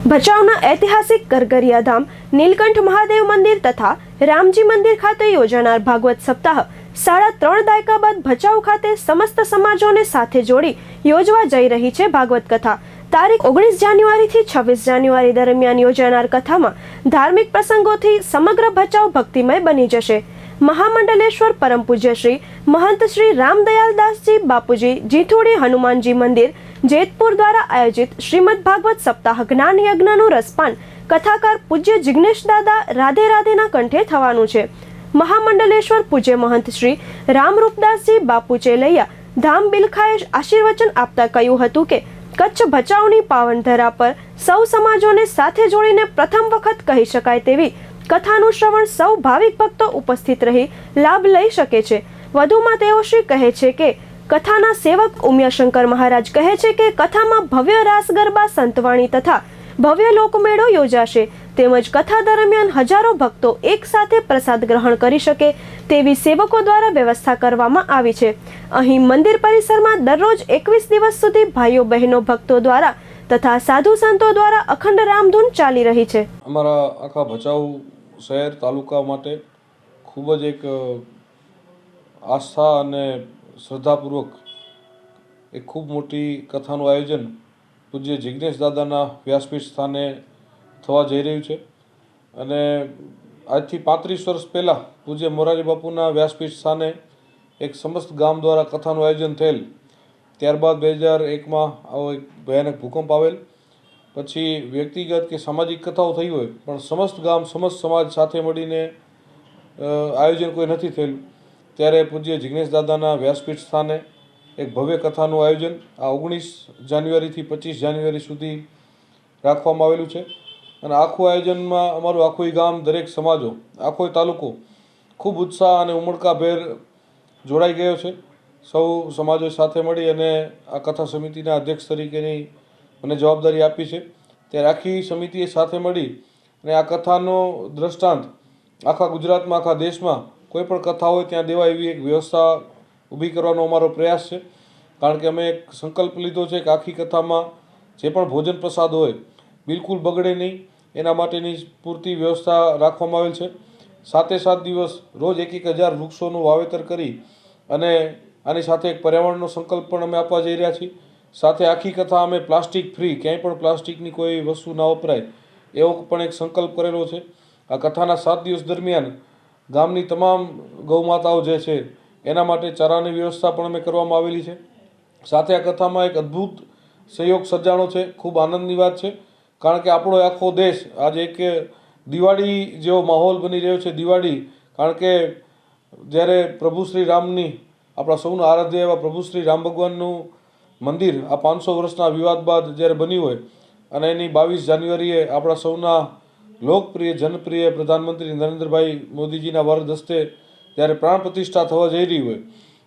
ભચાઉના ઐતિહાસિક ગરગરિયા ધામ નીલકંઠ મહાદેવ મંદિર તથા રામજી મંદિર ખાતે યોજાનાર ભાગવત સપ્તાહ 3.5 દાયકા બાદ ભચાઉ ખાતે સમસ્ત સમાજોને સાથે જોડી યોજવા જઈ રહી છે ભાગવત કથા। તારીખ 19 જાન્યુઆરીથી 26 જાન્યુઆરી દરમિયાન યોજાનાર કથામાં ધાર્મિક પ્રસંગોથી સમગ્ર ભચાઉ ભક્તિમય બની જશે। મહામંડલેશ્વર પરમ પૂજ્ય શ્રી મહંત શ્રી રામદયાલ દાસજી બાપુજી જીથુડી હનુમાનજી મંદિર જેતપુર દ્વારા આયોજિત શ્રીમદ ભાગવત સપ્તાહ જ્ઞાન યજ્ઞનું રસપાન કથાકાર પૂજ્ય જિગ્નેશ દાદા રાધે રાધેના કંઠે થવાનું છે। મહામંડલેશ્વર પૂજ્ય મહંત શ્રી રામરૂપદાસજી બાપુ ચેલૈયા ધામ બિલખાએ આશીર્વચન આપતા કહ્યું હતું કે કચ્છ ભચાઉની પાવન ધરા પર સૌ સમાજોને સાથે જોડીને પ્રથમ વખત કહી શકાય તેવી કથાનું શ્રવણ સૌ ભાવિક ભક્તો ઉપસ્થિત રહી લાભ લઈ શકે છે। વધુમાં તેઓ શ્રી કહે છે કે કથાના સેવક ઉમિયાશંકર મહારાજ કહે છે કે કથામાં ભવ્ય રાસ ગરબા સંતવાણી તથા ભવ્ય લોકમેળો યોજાશે તેમજ કથા દરમિયાન હજારો ભક્તો એક સાથે પ્રસાદ ગ્રહણ કરી શકે તેવી સેવકો દ્વારા વ્યવસ્થા કરવામાં આવી છે। અહીં મંદિર પરિસરમાં દરરોજ 21 દિવસ સુધી ભાઈઓ બહેનો ભક્તો દ્વારા તથા સાધુ સંતો દ્વારા અખંડ રામધૂન ચાલી રહી છે। અમારા આખા ભચાઉ શહેર તાલુકા માટે ખૂબ જ એક આસ્થા અને શ્રદ્ધાપૂર્વક એક ખૂબ મોટી કથાનું આયોજન પૂજ્ય જિગ્નેશ દાદાના વ્યાસપીઠ સ્થાને થવા જઈ રહ્યું છે અને આજથી 35 વર્ષ પહેલાં પૂજ્ય મોરારી બાપુના વ્યાસપીઠ સ્થાને એક સમસ્ત ગામ દ્વારા કથાનું આયોજન થયેલ। ત્યારબાદ 2001માં આવો એક ભયાનક ભૂકંપ આવેલ, પછી વ્યક્તિગત કે સામાજિક કથાઓ થઈ હોય પણ સમસ્ત ગામ સમસ્ત સમાજ સાથે મળીને આયોજન કોઈ નથી થયેલું। ત્યારે પૂજ્ય જિગ્નેશ દાદાના વ્યાસપીઠ સ્થાને એક ભવ્ય કથાનું આયોજન આ 19 જાન્યુઆરીથી 25 જાન્યુઆરી સુધી રાખવામાં આવેલું છે અને આખું આયોજનમાં અમારું આખું ગામ, દરેક સમાજો, આખો તાલુકો ખૂબ ઉત્સાહ અને ઉમળકાભેર જોડાઈ ગયો છે। સૌ સમાજો સાથે મળી અને આ કથા સમિતિના અધ્યક્ષ તરીકેની મને જવાબદારી આપી છે। ત્યારે આખી સમિતિએ સાથે મળી અને આ કથાનો દ્રષ્ટાંત આખા ગુજરાતમાં, આખા દેશમાં કોઈ પણ કથા હોય ત્યાં દેવા એવી એક વ્યવસ્થા ઊભી કરવાનો અમારો પ્રયાસ છે। કારણ કે અમે એક સંકલ્પ લીધો છે કે આખી કથામાં જે પણ ભોજન પ્રસાદ હોય બિલકુલ બગડે નહીં એના માટેની પૂરતી વ્યવસ્થા રાખવામાં આવેલ છે। 7 દિવસ રોજ 1,000 વૃક્ષોનું વાવેતર કરી અને આની સાથે એક પર્યાવરણનો સંકલ્પ પણ અમે આપવા જઈ રહ્યા છીએ। સાથે આખી કથા અમે પ્લાસ્ટિક ફ્રી, ક્યાંય પણ પ્લાસ્ટિકની કોઈ વસ્તુ ના વપરાય એવો પણ એક સંકલ્પ કરેલો છે। આ કથાના 7 દિવસ દરમિયાન ગામની તમામ ગૌમાતાઓ જે છે એના માટે ચારાની વ્યવસ્થા પણ અમે કરવામાં આવેલી છે। સાથે આ કથામાં એક અદ્ભુત સહયોગ સર્જાણો છે। ખૂબ આનંદની વાત છે કારણ કે આપણો આખો દેશ આજે એક દિવાળી જેવો માહોલ બની રહ્યો છે। દિવાળી કારણ કે જ્યારે પ્રભુ શ્રી રામની, આપણા સૌના આરાધ્ય એવા પ્રભુ શ્રી રામ ભગવાનનું મંદિર આ 500 વર્ષના વિવાદ બાદ જ્યારે બન્યું હોય અને એની 22 જાન્યુઆરીએ આપણા સૌના લોકપ્રિય જનપ્રિય પ્રધાનમંત્રી નરેન્દ્રભાઈ મોદીજીના વરદ હસ્તે જ્યારે પ્રાણ પ્રતિષ્ઠા થવા જઈ રહી હોય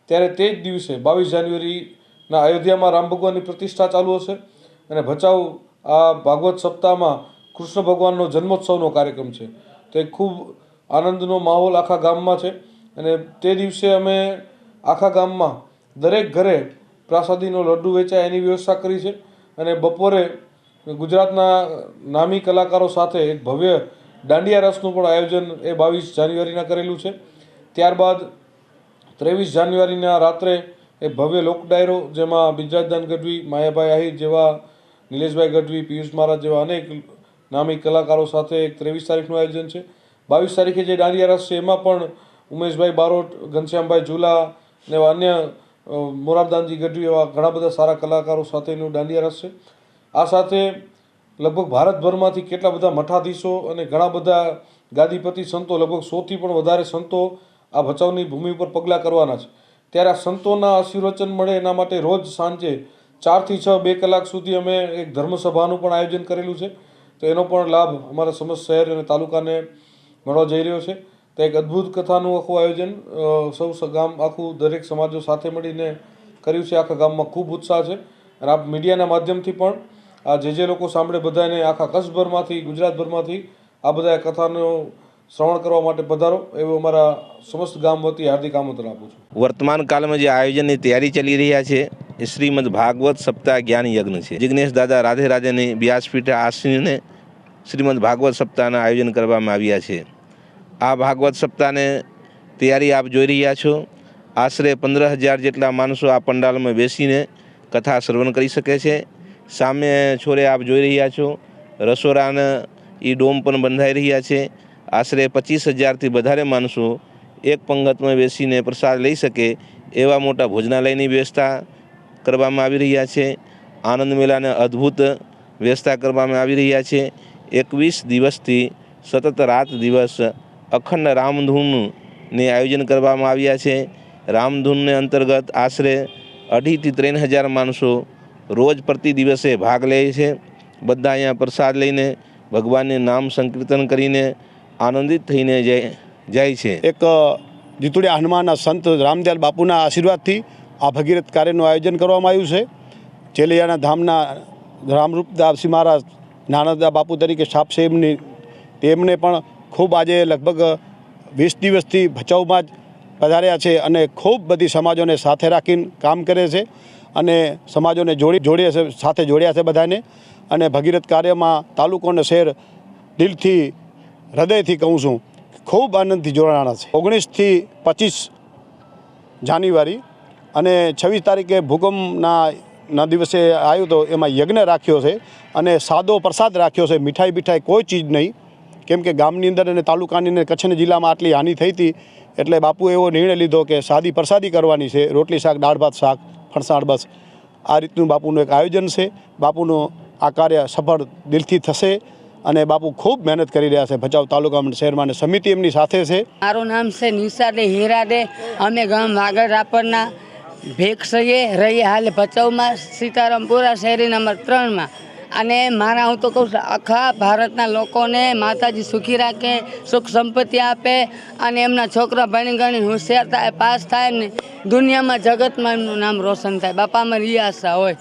ત્યારે તે જ દિવસે 22 જાન્યુઆરીના અયોધ્યામાં રામ ભગવાનની પ્રતિષ્ઠા ચાલુ હશે અને ભચાઉ આ ભાગવત સપ્તાહમાં કૃષ્ણ ભગવાનનો જન્મોત્સવનો કાર્યક્રમ છે। તો એક ખૂબ આનંદનો માહોલ આખા ગામમાં છે અને તે દિવસે અમે આખા ગામમાં દરેક ઘરે પ્રસાદીનો લડ્ડુ વેચાય એની વ્યવસ્થા કરી છે અને બપોરે ગુજરાતના નામી કલાકારો સાથે એક ભવ્ય દાંડિયા રસનું પણ આયોજન એ 22 જાન્યુઆરીના કરેલું છે। ત્યારબાદ 23 જાન્યુઆરીના રાત્રે એક ભવ્ય લોક ડાયરો જેમાં બિજરાજદાન ગઢવી, માયાભાઈ આહિર જેવા, નિલેશભાઈ ગઢવી, પિયુષ મહારાજ જેવા અનેક નામી કલાકારો સાથે એક 23 તારીખનું આયોજન છે। 22 તારીખે જે દાંડિયા રસ છે એમાં પણ ઉમેશભાઈ બારોટ, ઘનશ્યામભાઈ ઝુલા ને એવા અન્ય મોરારદાનજી ગઢવી એવા ઘણા બધા સારા કલાકારો સાથેનું દાંડિયા રસ છે। આ સાથે લગભગ ભારતભરમાંથી કેટલા બધા મઠાધીશો અને ઘણા બધા ગાદીપતિ સંતો, લગભગ 100થી પણ વધારે સંતો આ ભચાઉની ભૂમિ ઉપર પગલાં કરવાના છે। ત્યારે આ સંતોના આશીર્વચન મળે એના માટે રોજ સાંજે 4 થી 6 2 કલાક સુધી અમે એક ધર્મસભાનું પણ આયોજન કરેલું છે। તો એનો પણ લાભ અમારા સમસ્ત શહેર અને તાલુકાને મળવા જઈ રહ્યો છે। તો એક અદ્ભુત કથાનું આખું આયોજન સૌ ગામ, આખું દરેક સમાજો સાથે મળીને કર્યું છે। આખા ગામમાં ખૂબ ઉત્સાહ છે અને આપ મીડિયાના માધ્યમથી પણ આ જે લોકો સાંભળે બધાને આખા કચ્છભરમાંથી, ગુજરાતભરમાંથી આ બધા કથાનો શ્રવણ કરવા માટે પધારો એવું અમારા સમસ્ત ગામ વતી હાર્દિક આમંત્રણ આપું છું. વર્તમાન કાળમાં જે આયોજનની તૈયારી ચાલી રહ્યા છે એ શ્રીમદ ભાગવત સપ્તાહ જ્ઞાન યજ્ઞ છે. જિજ્ઞેશ દાદા રાધે રાધેની વ્યાસપીઠે આસીને શ્રીમદ ભાગવત સપ્તાહના આયોજન કરવામાં આવ્યા છે. આ ભાગવત સપ્તાહને તૈયારી આપ જોઈ રહ્યા છો. આશરે 15,000 જેટલા માણસો આ પંડાલમાં બેસીને કથા શ્રવણ કરી શકે છે. સામે છોરે આપ જોઈ રહ્યા છો રસોડાના એ ડોમ પણ બંધાઈ રહ્યા છે. આશરે 25,000થી વધારે માણસો એક પંગતમાં બેસીને પ્રસાદ લઈ શકે એવા મોટા ભોજનાલયની વ્યવસ્થા કરવામાં આવી રહ્યા છે. આનંદ મેળાને અદ્ભુત વ્યવસ્થા કરવામાં આવી રહ્યા છે. 21 દિવસથી સતત રાત દિવસ અખંડ રામધૂનને આયોજન કરવામાં આવ્યા છે. રામધૂનને અંતર્ગત આશરે 2,500થી 3,000 માણસો રોજ પ્રતિ દિવસે ભાગ લે છે. બધા અહીંયા પ્રસાદ લઈને ભગવાનને નામ સંકીર્તન કરીને આનંદિત થઈને જાય છે. એક જીતુડિયા હનુમાનના સંત રામદયાલ બાપુના આશીર્વાદથી આ ભગીરથ કાર્યનું આયોજન કરવામાં આવ્યું છે. ચેલિયાના ધામના રામરૂપદાસજી મહારાજ નાનદા બાપુ તરીકે છાપ છે તેમને પણ ખૂબ આજે લગભગ 20 દિવસથી ભચાઉમાં જ પધાર્યા છે અને ખૂબ બધી સમાજોને સાથે રાખીને કામ કરે છે અને સમાજોને સાથે જોડ્યા છે બધાને. અને ભગીરથ કાર્યમાં તાલુકો અને શહેર દિલથી હૃદયથી કહું છું ખૂબ આનંદથી જોડાણા છે. 19થી 25 જાન્યુઆરી અને 26 તારીખે ભૂકંપના દિવસે આવ્યો તો એમાં યજ્ઞ રાખ્યો છે અને સાદો પ્રસાદ રાખ્યો છે. મીઠાઈ કોઈ ચીજ નહીં, કેમ કે ગામની અંદર અને તાલુકાની અંદર કચ્છના જિલ્લામાં આટલી હાનિ થઈ હતી એટલે બાપુએ એવો નિર્ણય લીધો કે સાદી પ્રસાદી કરવાની છે. રોટલી શાક, દાળ ભાત શાક, ફરસાણ, બસ આ રીતનું બાપુનું એક આયોજન છે. બાપુનું આ કાર્ય સફળ દિલથી થશે અને બાપુ ખૂબ મહેનત કરી રહ્યા છે ભચાઉ તાલુકામાં શહેરમાં અને સમિતિ એમની સાથે છે. મારું નામ છે નિશાદે હીરાદે. અમે ગામ વાગડ રાપરના ભેક્ષઈએ રહીએ હાલે ભચાઉમાં સીતારામપુરા શહેરી નંબર 3માં. અને હું તો કહું છું આખા ભારતના લોકોને માતાજી સુખી રાખે, સુખ સંપત્તિ આપે અને એમના છોકરા ભણી ગણી હોશિયાર થાય, પાસ થાય ને દુનિયામાં જગતમાં એમનું નામ રોશન થાય. બાપા અમારી આશા હોય.